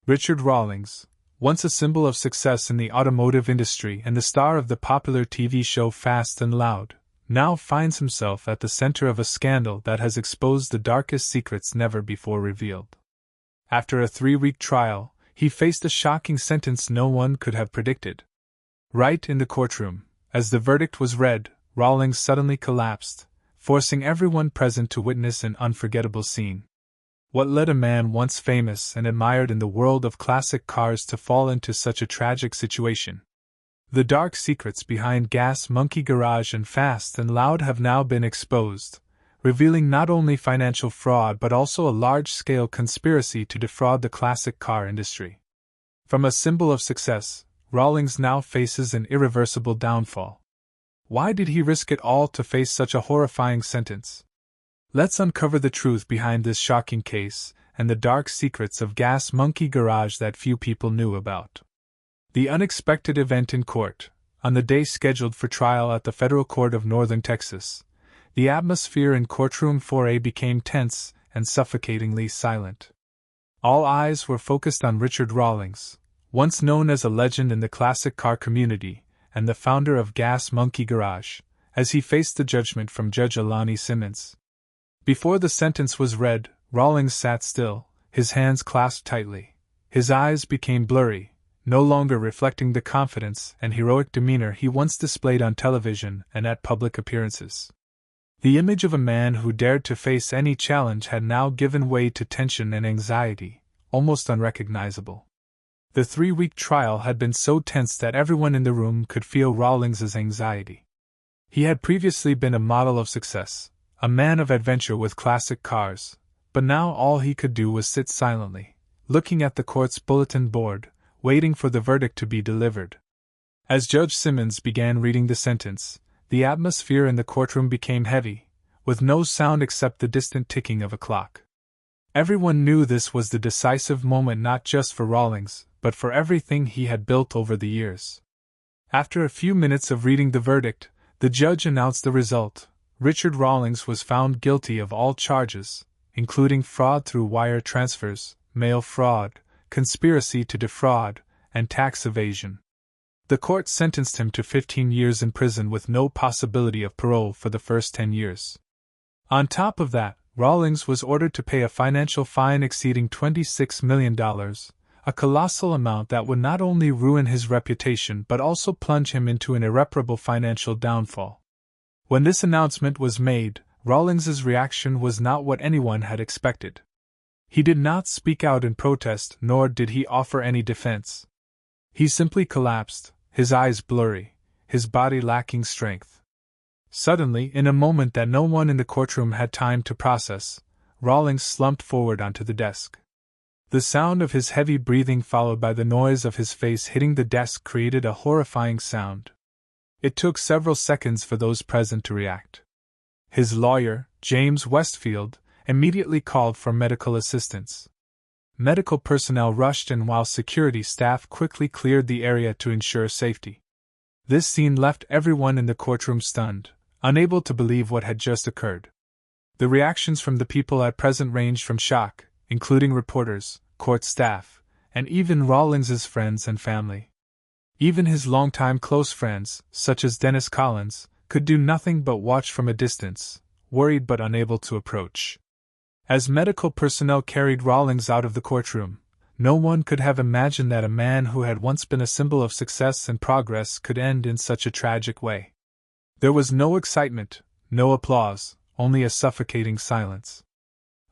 Richard Rawlings, once a symbol of success in the automotive industry and the star of the popular TV show Fast and Loud, now finds himself at the center of a scandal that has exposed the darkest secrets never before revealed. After a 3-week trial, he faced a shocking sentence no one could have predicted. Right in the courtroom, as the verdict was read, Rawlings suddenly collapsed, forcing everyone present to witness an unforgettable scene. What led a man once famous and admired in the world of classic cars to fall into such a tragic situation? The dark secrets behind Gas Monkey Garage and Fast and Loud have now been exposed, revealing not only financial fraud but also a large-scale conspiracy to defraud the classic car industry. From a symbol of success, Rawlings now faces an irreversible downfall. Why did he risk it all to face such a horrifying sentence? Let's uncover the truth behind this shocking case and the dark secrets of Gas Monkey Garage that few people knew about. The unexpected event in court, on the day scheduled for trial at the Federal Court of Northern Texas, the atmosphere in courtroom 4A became tense and suffocatingly silent. All eyes were focused on Richard Rawlings, once known as a legend in the classic car community and the founder of Gas Monkey Garage, as he faced the judgment from Judge Alani Simmons. Before the sentence was read, Rawlings sat still, his hands clasped tightly. His eyes became blurry, no longer reflecting the confidence and heroic demeanor he once displayed on television and at public appearances. The image of a man who dared to face any challenge had now given way to tension and anxiety, almost unrecognizable. The 3-week trial had been so tense that everyone in the room could feel Rawlings's anxiety. He had previously been a model of success, a man of adventure with classic cars, but now all he could do was sit silently, looking at the court's bulletin board, waiting for the verdict to be delivered. As Judge Simmons began reading the sentence, the atmosphere in the courtroom became heavy, with no sound except the distant ticking of a clock. Everyone knew this was the decisive moment not just for Rawlings, but for everything he had built over the years. After a few minutes of reading the verdict, the judge announced the result. Richard Rawlings was found guilty of all charges, including fraud through wire transfers, mail fraud, conspiracy to defraud, and tax evasion. The court sentenced him to 15 years in prison with no possibility of parole for the first 10 years. On top of that, Rawlings was ordered to pay a financial fine exceeding $26 million, a colossal amount that would not only ruin his reputation but also plunge him into an irreparable financial downfall. When this announcement was made, Rawlings's reaction was not what anyone had expected. He did not speak out in protest, nor did he offer any defense. He simply collapsed, his eyes blurry, his body lacking strength. Suddenly, in a moment that no one in the courtroom had time to process, Rawlings slumped forward onto the desk. The sound of his heavy breathing followed by the noise of his face hitting the desk created a horrifying sound. It took several seconds for those present to react. His lawyer, James Westfield, immediately called for medical assistance. Medical personnel rushed in while security staff quickly cleared the area to ensure safety. This scene left everyone in the courtroom stunned, unable to believe what had just occurred. The reactions from the people at present ranged from shock, including reporters, court staff, and even Rawlings's friends and family. Even his longtime close friends, such as Dennis Collins, could do nothing but watch from a distance, worried but unable to approach. As medical personnel carried Rawlings out of the courtroom, no one could have imagined that a man who had once been a symbol of success and progress could end in such a tragic way. There was no excitement, no applause, only a suffocating silence.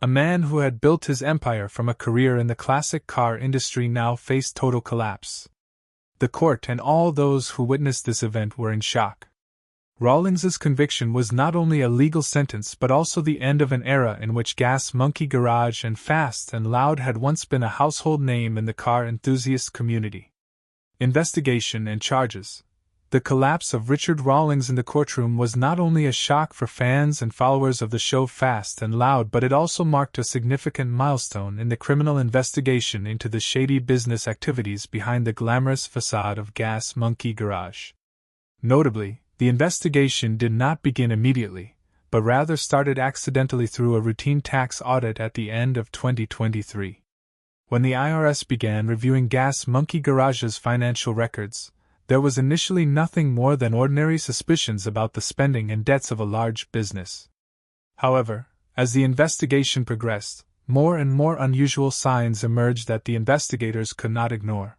A man who had built his empire from a career in the classic car industry now faced total collapse. The court and all those who witnessed this event were in shock. Rawlings's conviction was not only a legal sentence but also the end of an era in which Gas Monkey Garage and Fast and Loud had once been a household name in the car enthusiast community. Investigation and charges. The collapse of Richard Rawlings in the courtroom was not only a shock for fans and followers of the show Fast and Loud, but it also marked a significant milestone in the criminal investigation into the shady business activities behind the glamorous facade of Gas Monkey Garage. Notably, the investigation did not begin immediately, but rather started accidentally through a routine tax audit at the end of 2023. When the IRS began reviewing Gas Monkey Garage's financial records, there was initially nothing more than ordinary suspicions about the spending and debts of a large business. However, as the investigation progressed, more and more unusual signs emerged that the investigators could not ignore.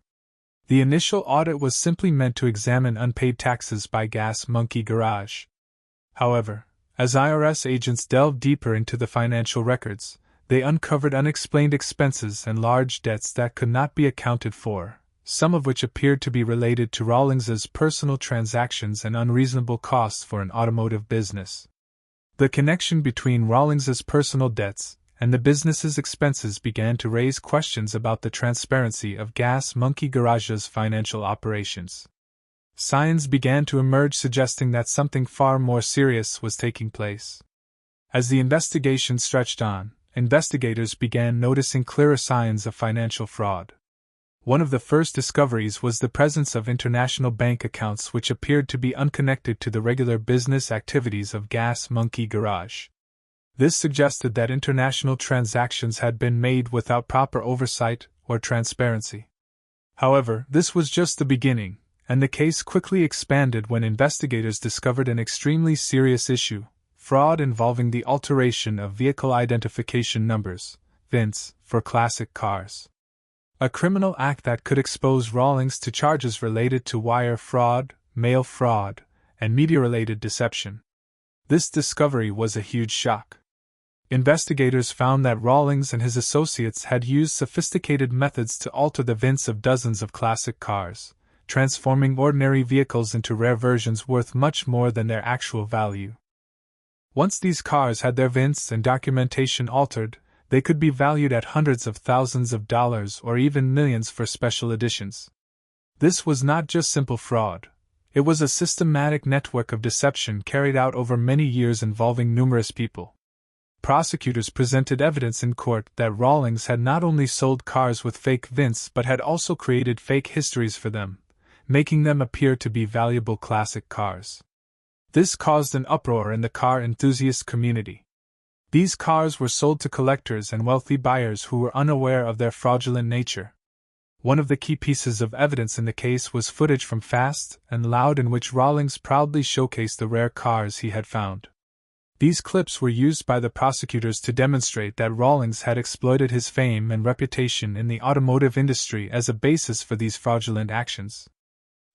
The initial audit was simply meant to examine unpaid taxes by Gas Monkey Garage. However, as IRS agents delved deeper into the financial records, they uncovered unexplained expenses and large debts that could not be accounted for, some of which appeared to be related to Rawlings's personal transactions and unreasonable costs for an automotive business. The connection between Rawlings's personal debts and the business's expenses began to raise questions about the transparency of Gas Monkey Garage's financial operations. Signs began to emerge suggesting that something far more serious was taking place. As the investigation stretched on, investigators began noticing clearer signs of financial fraud. One of the first discoveries was the presence of international bank accounts which appeared to be unconnected to the regular business activities of Gas Monkey Garage. This suggested that international transactions had been made without proper oversight or transparency. However, this was just the beginning, and the case quickly expanded when investigators discovered an extremely serious issue: fraud involving the alteration of vehicle identification numbers, VINs, for classic cars. A criminal act that could expose Rawlings to charges related to wire fraud, mail fraud, and media-related deception. This discovery was a huge shock. Investigators found that Rawlings and his associates had used sophisticated methods to alter the VINs of dozens of classic cars, transforming ordinary vehicles into rare versions worth much more than their actual value. Once these cars had their VINs and documentation altered, they could be valued at hundreds of thousands of dollars or even millions for special editions. This was not just simple fraud. It was a systematic network of deception carried out over many years involving numerous people. Prosecutors presented evidence in court that Rawlings had not only sold cars with fake VINs but had also created fake histories for them, making them appear to be valuable classic cars. This caused an uproar in the car enthusiast community. These cars were sold to collectors and wealthy buyers who were unaware of their fraudulent nature. One of the key pieces of evidence in the case was footage from Fast and Loud in which Rawlings proudly showcased the rare cars he had found. These clips were used by the prosecutors to demonstrate that Rawlings had exploited his fame and reputation in the automotive industry as a basis for these fraudulent actions.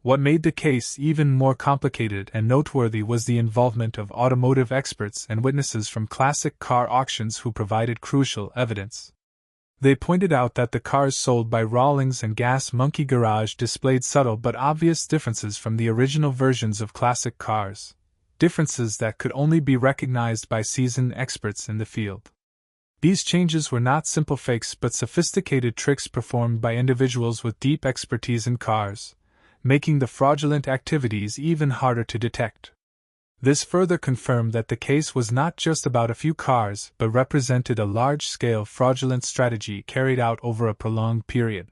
What made the case even more complicated and noteworthy was the involvement of automotive experts and witnesses from classic car auctions who provided crucial evidence. They pointed out that the cars sold by Rawlings and Gas Monkey Garage displayed subtle but obvious differences from the original versions of classic cars, differences that could only be recognized by seasoned experts in the field. These changes were not simple fakes but sophisticated tricks performed by individuals with deep expertise in cars, making the fraudulent activities even harder to detect. This further confirmed that the case was not just about a few cars but represented a large-scale fraudulent strategy carried out over a prolonged period.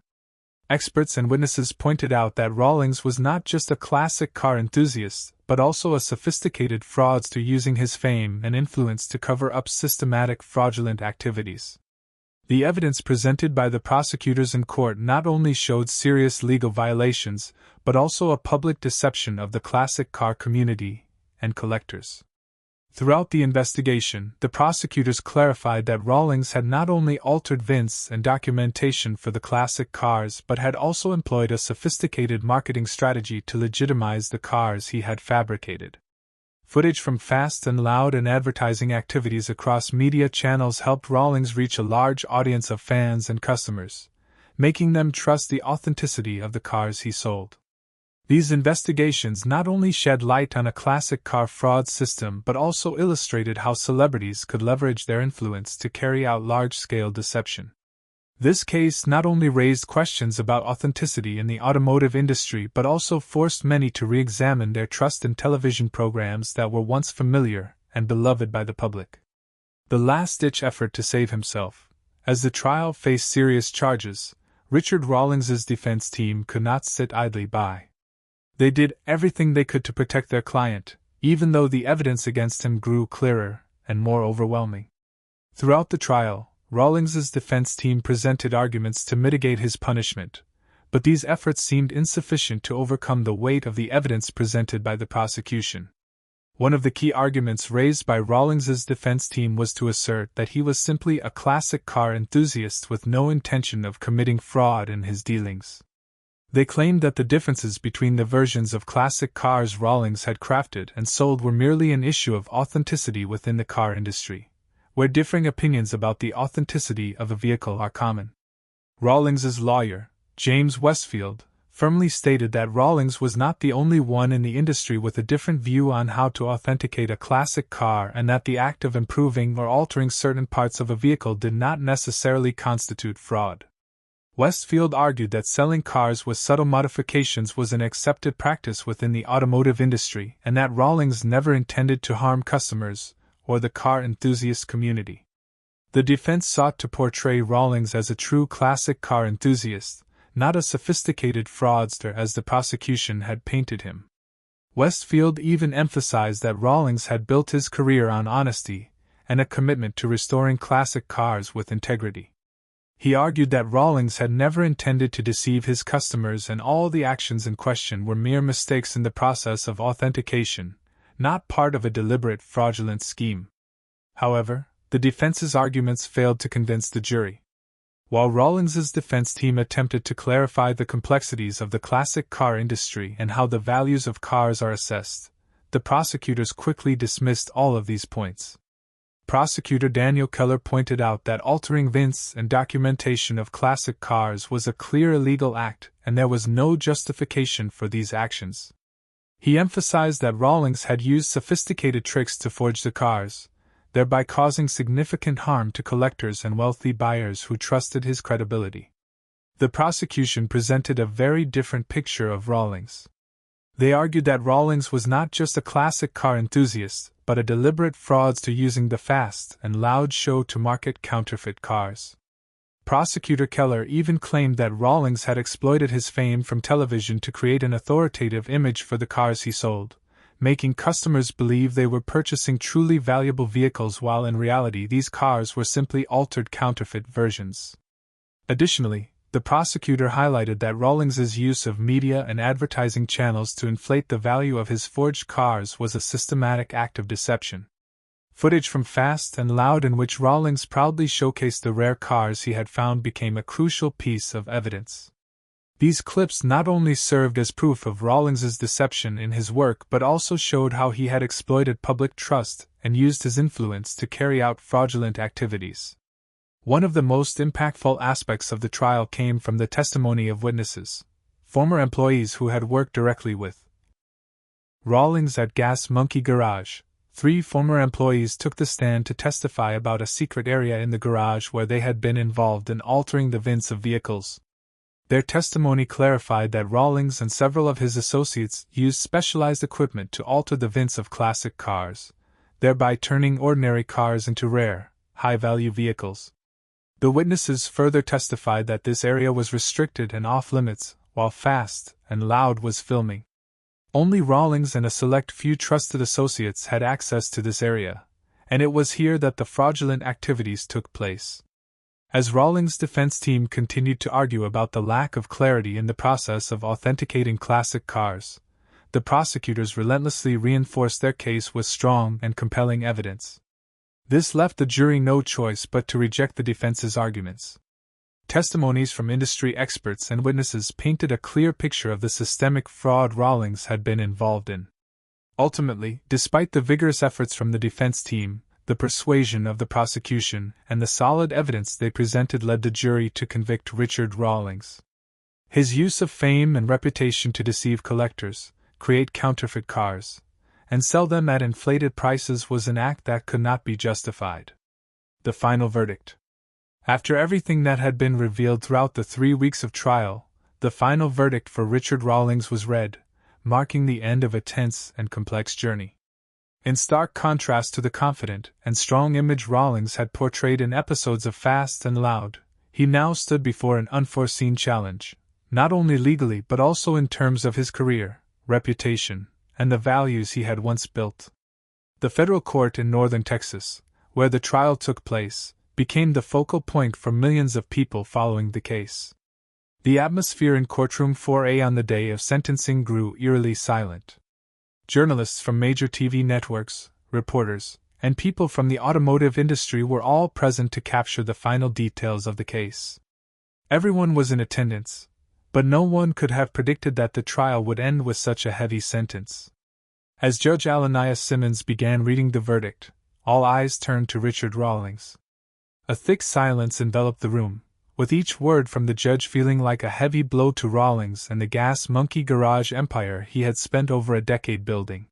Experts and witnesses pointed out that Rawlings was not just a classic car enthusiast, but also a sophisticated fraudster using his fame and influence to cover up systematic fraudulent activities. The evidence presented by the prosecutors in court not only showed serious legal violations, but also a public deception of the classic car community and collectors. Throughout the investigation, the prosecutors clarified that Rawlings had not only altered VINs and documentation for the classic cars but had also employed a sophisticated marketing strategy to legitimize the cars he had fabricated. Footage from Fast and Loud and advertising activities across media channels helped Rawlings reach a large audience of fans and customers, making them trust the authenticity of the cars he sold. These investigations not only shed light on a classic car fraud system but also illustrated how celebrities could leverage their influence to carry out large-scale deception. This case not only raised questions about authenticity in the automotive industry but also forced many to re-examine their trust in television programs that were once familiar and beloved by the public. The last-ditch effort to save himself. As the trial faced serious charges, Richard Rawlings's defense team could not sit idly by. They did everything they could to protect their client, even though the evidence against him grew clearer and more overwhelming. Throughout the trial, Rawlings's defense team presented arguments to mitigate his punishment, but these efforts seemed insufficient to overcome the weight of the evidence presented by the prosecution. One of the key arguments raised by Rawlings's defense team was to assert that he was simply a classic car enthusiast with no intention of committing fraud in his dealings. They claimed that the differences between the versions of classic cars Rawlings had crafted and sold were merely an issue of authenticity within the car industry, where differing opinions about the authenticity of a vehicle are common. Rawlings's lawyer, James Westfield, firmly stated that Rawlings was not the only one in the industry with a different view on how to authenticate a classic car, and that the act of improving or altering certain parts of a vehicle did not necessarily constitute fraud. Westfield argued that selling cars with subtle modifications was an accepted practice within the automotive industry, and that Rawlings never intended to harm customers or the car enthusiast community. The defense sought to portray Rawlings as a true classic car enthusiast, not a sophisticated fraudster as the prosecution had painted him. Westfield even emphasized that Rawlings had built his career on honesty and a commitment to restoring classic cars with integrity. He argued that Rawlings had never intended to deceive his customers, and all the actions in question were mere mistakes in the process of authentication, not part of a deliberate fraudulent scheme. However, the defense's arguments failed to convince the jury. While Rawlings's defense team attempted to clarify the complexities of the classic car industry and how the values of cars are assessed, the prosecutors quickly dismissed all of these points. Prosecutor Daniel Keller pointed out that altering VINs and documentation of classic cars was a clear illegal act, and there was no justification for these actions. He emphasized that Rawlings had used sophisticated tricks to forge the cars, thereby causing significant harm to collectors and wealthy buyers who trusted his credibility. The prosecution presented a very different picture of Rawlings. They argued that Rawlings was not just a classic car enthusiast, but a deliberate fraudster using the fast and loud show to market counterfeit cars. Prosecutor Keller even claimed that Rawlings had exploited his fame from television to create an authoritative image for the cars he sold, making customers believe they were purchasing truly valuable vehicles while in reality these cars were simply altered counterfeit versions. Additionally, the prosecutor highlighted that Rawlings's use of media and advertising channels to inflate the value of his forged cars was a systematic act of deception. Footage from Fast and Loud in which Rawlings proudly showcased the rare cars he had found became a crucial piece of evidence. These clips not only served as proof of Rawlings's deception in his work but also showed how he had exploited public trust and used his influence to carry out fraudulent activities. One of the most impactful aspects of the trial came from the testimony of witnesses, former employees who had worked directly with Rawlings at Gas Monkey Garage. 3 former employees took the stand to testify about a secret area in the garage where they had been involved in altering the VINs of vehicles. Their testimony clarified that Rawlings and several of his associates used specialized equipment to alter the VINs of classic cars, thereby turning ordinary cars into rare, high-value vehicles. The witnesses further testified that this area was restricted and off-limits, while Fast and Loud was filming. Only Rawlings and a select few trusted associates had access to this area, and it was here that the fraudulent activities took place. As Rawlings' defense team continued to argue about the lack of clarity in the process of authenticating classic cars, the prosecutors relentlessly reinforced their case with strong and compelling evidence. This left the jury no choice but to reject the defense's arguments. Testimonies from industry experts and witnesses painted a clear picture of the systemic fraud Rawlings had been involved in. Ultimately, despite the vigorous efforts from the defense team, the persuasion of the prosecution, and the solid evidence they presented led the jury to convict Richard Rawlings. His use of fame and reputation to deceive collectors, create counterfeit cars, and sell them at inflated prices was an act that could not be justified. The final verdict. After everything that had been revealed throughout the 3 weeks of trial, the final verdict for Richard Rawlings was read, marking the end of a tense and complex journey. In stark contrast to the confident and strong image Rawlings had portrayed in episodes of Fast and Loud, he now stood before an unforeseen challenge, not only legally but also in terms of his career, reputation, and the values he had once built. The federal court in northern Texas, where the trial took place, became the focal point for millions of people following the case. The atmosphere in courtroom 4A on the day of sentencing grew eerily silent. Journalists from major TV networks, reporters, and people from the automotive industry were all present to capture the final details of the case. Everyone was in attendance, but no one could have predicted that the trial would end with such a heavy sentence. As Judge Alanias Simmons began reading the verdict, all eyes turned to Richard Rawlings. A thick silence enveloped the room, with each word from the judge feeling like a heavy blow to Rawlings and the gas monkey garage empire he had spent over a decade building.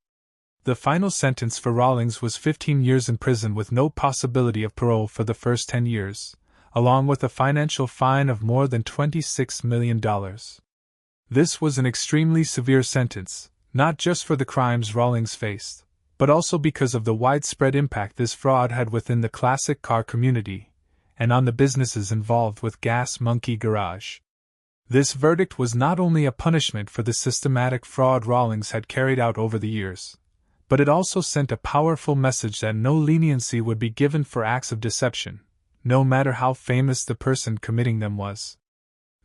The final sentence for Rawlings was 15 years in prison with no possibility of parole for the first 10 years, along with a financial fine of more than $26 million. This was an extremely severe sentence, not just for the crimes Rawlings faced, but also because of the widespread impact this fraud had within the classic car community, and on the businesses involved with Gas Monkey Garage. This verdict was not only a punishment for the systematic fraud Rawlings had carried out over the years, but it also sent a powerful message that no leniency would be given for acts of deception, no matter how famous the person committing them was.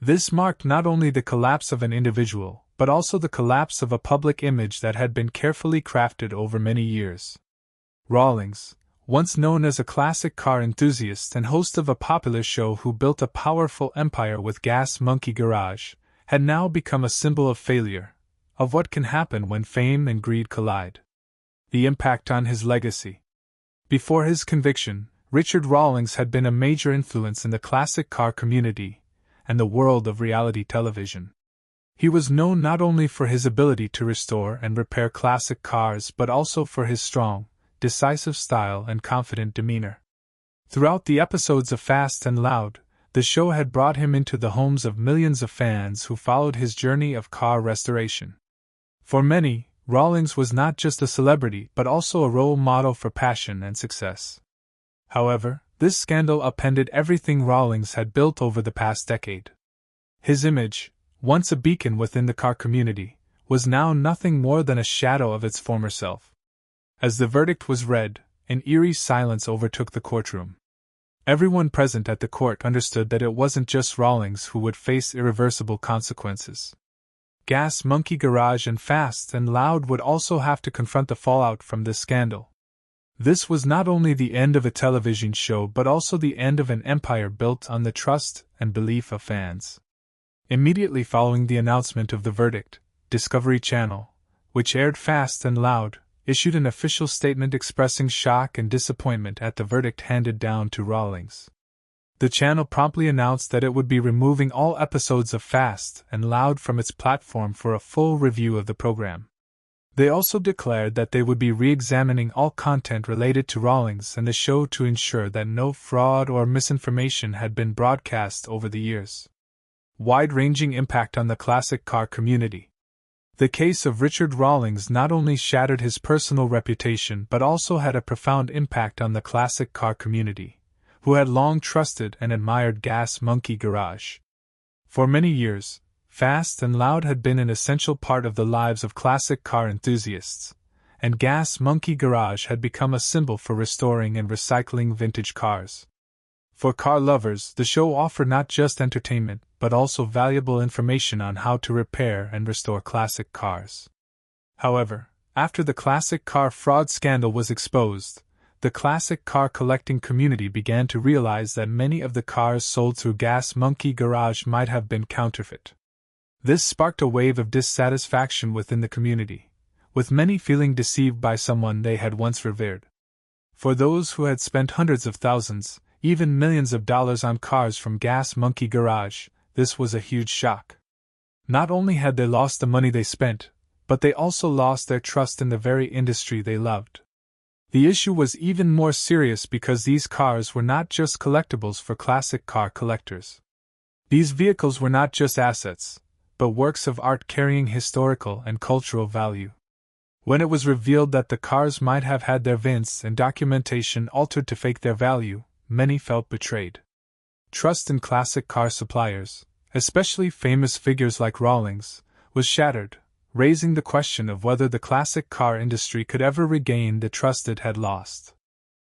This marked not only the collapse of an individual, but also the collapse of a public image that had been carefully crafted over many years. Rawlings, once known as a classic car enthusiast and host of a popular show who built a powerful empire with Gas Monkey Garage, had now become a symbol of failure, of what can happen when fame and greed collide. The impact on his legacy. Before his conviction, Richard Rawlings had been a major influence in the classic car community and the world of reality television. He was known not only for his ability to restore and repair classic cars but also for his strong, decisive style and confident demeanor. Throughout the episodes of Fast and Loud, the show had brought him into the homes of millions of fans who followed his journey of car restoration. For many, Rawlings was not just a celebrity but also a role model for passion and success. However, this scandal upended everything Rawlings had built over the past decade. His image, once a beacon within the car community, was now nothing more than a shadow of its former self. As the verdict was read, an eerie silence overtook the courtroom. Everyone present at the court understood that it wasn't just Rawlings who would face irreversible consequences. Gas Monkey Garage and Fast and Loud would also have to confront the fallout from this scandal. This was not only the end of a television show but also the end of an empire built on the trust and belief of fans. Immediately following the announcement of the verdict, Discovery Channel, which aired Fast and Loud, issued an official statement expressing shock and disappointment at the verdict handed down to Rawlings. The channel promptly announced that it would be removing all episodes of Fast and Loud from its platform for a full review of the program. They also declared that they would be re-examining all content related to Rawlings and the show to ensure that no fraud or misinformation had been broadcast over the years. Wide-ranging impact on the classic car community. The case of Richard Rawlings not only shattered his personal reputation but also had a profound impact on the classic car community, who had long trusted and admired Gas Monkey Garage. For many years, Fast and Loud had been an essential part of the lives of classic car enthusiasts, and Gas Monkey Garage had become a symbol for restoring and recycling vintage cars. For car lovers, the show offered not just entertainment, but also valuable information on how to repair and restore classic cars. However, after the classic car fraud scandal was exposed, the classic car collecting community began to realize that many of the cars sold through Gas Monkey Garage might have been counterfeit. This sparked a wave of dissatisfaction within the community, with many feeling deceived by someone they had once revered. For those who had spent hundreds of thousands, even millions of dollars on cars from Gas Monkey Garage, this was a huge shock. Not only had they lost the money they spent, but they also lost their trust in the very industry they loved. The issue was even more serious because these cars were not just collectibles for classic car collectors. These vehicles were not just assets, but works of art carrying historical and cultural value. When it was revealed that the cars might have had their VINs and documentation altered to fake their value, many felt betrayed. Trust in classic car suppliers, especially famous figures like Rawlings, was shattered, raising the question of whether the classic car industry could ever regain the trust it had lost.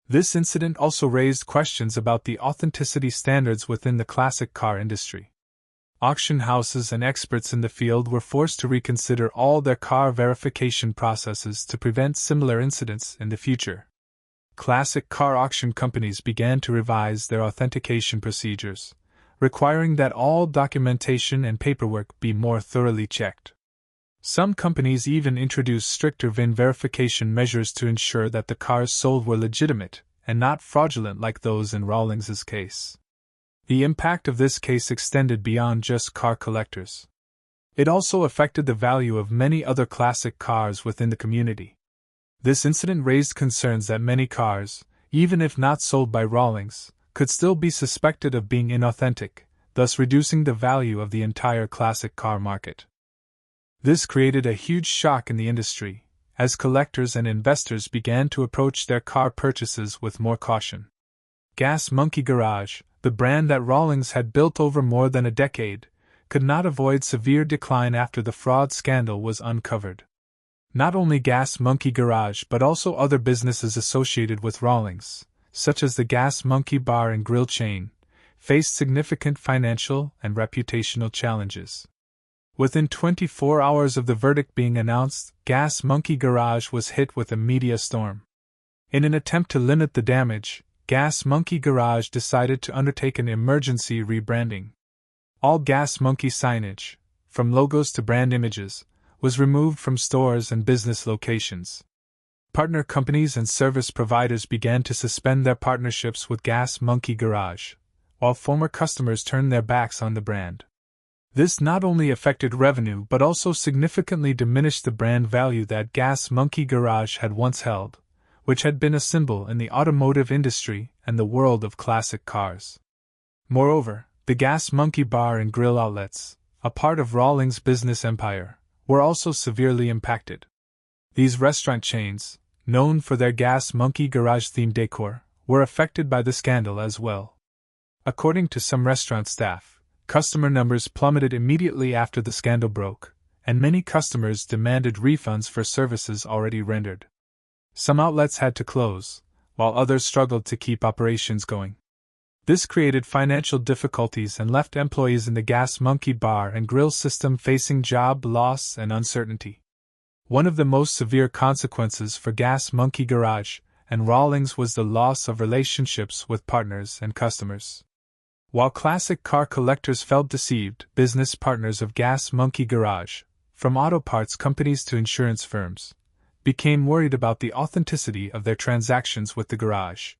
This incident also raised questions about the authenticity standards within the classic car industry. Auction houses and experts in the field were forced to reconsider all their car verification processes to prevent similar incidents in the future. Classic car auction companies began to revise their authentication procedures, requiring that all documentation and paperwork be more thoroughly checked. Some companies even introduced stricter VIN verification measures to ensure that the cars sold were legitimate and not fraudulent like those in Rawlings's case. The impact of this case extended beyond just car collectors. It also affected the value of many other classic cars within the community. This incident raised concerns that many cars, even if not sold by Rawlings, could still be suspected of being inauthentic, thus reducing the value of the entire classic car market. This created a huge shock in the industry, as collectors and investors began to approach their car purchases with more caution. Gas Monkey Garage, the brand that Rawlings had built over more than a decade, could not avoid severe decline after the fraud scandal was uncovered. Not only Gas Monkey Garage but also other businesses associated with Rawlings, such as the Gas Monkey Bar and Grill chain, faced significant financial and reputational challenges. Within 24 hours of the verdict being announced, Gas Monkey Garage was hit with a media storm. In an attempt to limit the damage, Gas Monkey Garage decided to undertake an emergency rebranding. All Gas Monkey signage, from logos to brand images, was removed from stores and business locations. Partner companies and service providers began to suspend their partnerships with Gas Monkey Garage, while former customers turned their backs on the brand. This not only affected revenue but also significantly diminished the brand value that Gas Monkey Garage had once held, which had been a symbol in the automotive industry and the world of classic cars. Moreover, the Gas Monkey Bar and Grill outlets, a part of Rawlings' business empire, were also severely impacted. These restaurant chains, known for their Gas Monkey Garage-themed decor, were affected by the scandal as well. According to some restaurant staff, customer numbers plummeted immediately after the scandal broke, and many customers demanded refunds for services already rendered. Some outlets had to close, while others struggled to keep operations going. This created financial difficulties and left employees in the Gas Monkey Bar and Grill system facing job loss and uncertainty. One of the most severe consequences for Gas Monkey Garage and Rawlings was the loss of relationships with partners and customers. While classic car collectors felt deceived, business partners of Gas Monkey Garage, from auto parts companies to insurance firms, became worried about the authenticity of their transactions with the garage.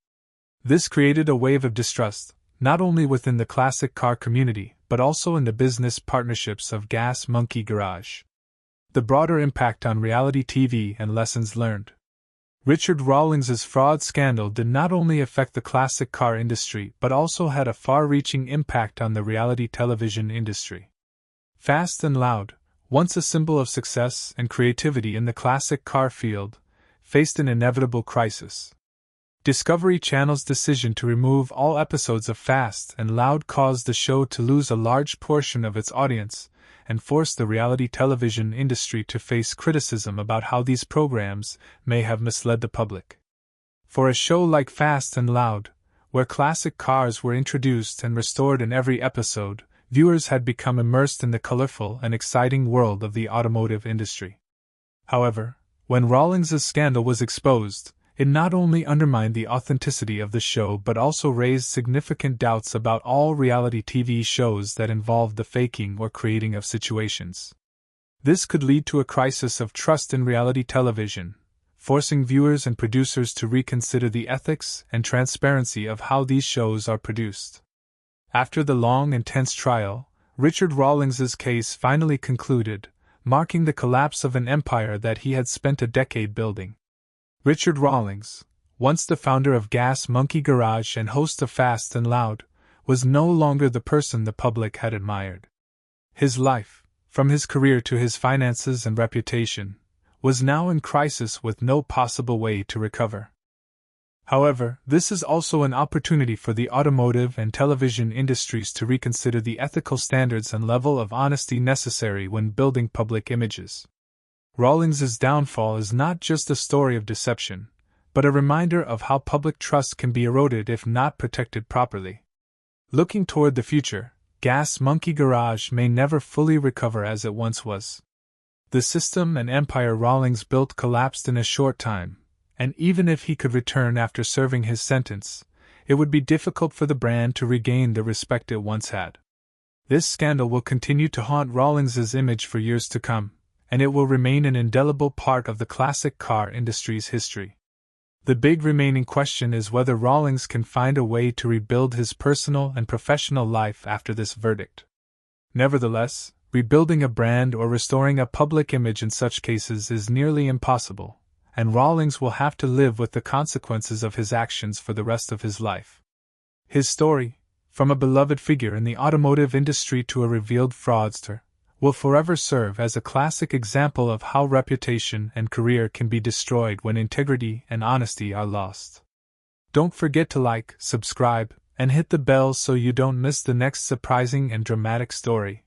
This created a wave of distrust, not only within the classic car community, but also in the business partnerships of Gas Monkey Garage. The broader impact on reality TV and lessons learned. Richard Rawlings's fraud scandal did not only affect the classic car industry but also had a far-reaching impact on the reality television industry. Fast and Loud, once a symbol of success and creativity in the classic car field, faced an inevitable crisis. Discovery Channel's decision to remove all episodes of Fast and Loud caused the show to lose a large portion of its audience and forced the reality television industry to face criticism about how these programs may have misled the public. For a show like Fast and Loud, where classic cars were introduced and restored in every episode, viewers had become immersed in the colorful and exciting world of the automotive industry. However, when Rawlings's scandal was exposed, it not only undermined the authenticity of the show but also raised significant doubts about all reality TV shows that involved the faking or creating of situations. This could lead to a crisis of trust in reality television, forcing viewers and producers to reconsider the ethics and transparency of how these shows are produced. After the long and tense trial, Richard Rawlings's case finally concluded, marking the collapse of an empire that he had spent a decade building. Richard Rawlings, once the founder of Gas Monkey Garage and host of Fast and Loud, was no longer the person the public had admired. His life, from his career to his finances and reputation, was now in crisis with no possible way to recover. However, this is also an opportunity for the automotive and television industries to reconsider the ethical standards and level of honesty necessary when building public images. Rawlings's downfall is not just a story of deception, but a reminder of how public trust can be eroded if not protected properly. Looking toward the future, Gas Monkey Garage may never fully recover as it once was. The system and empire Rawlings built collapsed in a short time, and even if he could return after serving his sentence, it would be difficult for the brand to regain the respect it once had. This scandal will continue to haunt Rawlings's image for years to come, and it will remain an indelible part of the classic car industry's history. The big remaining question is whether Rawlings can find a way to rebuild his personal and professional life after this verdict. Nevertheless, rebuilding a brand or restoring a public image in such cases is nearly impossible, and Rawlings will have to live with the consequences of his actions for the rest of his life. His story, from a beloved figure in the automotive industry to a revealed fraudster, will forever serve as a classic example of how reputation and career can be destroyed when integrity and honesty are lost. Don't forget to like, subscribe, and hit the bell so you don't miss the next surprising and dramatic story.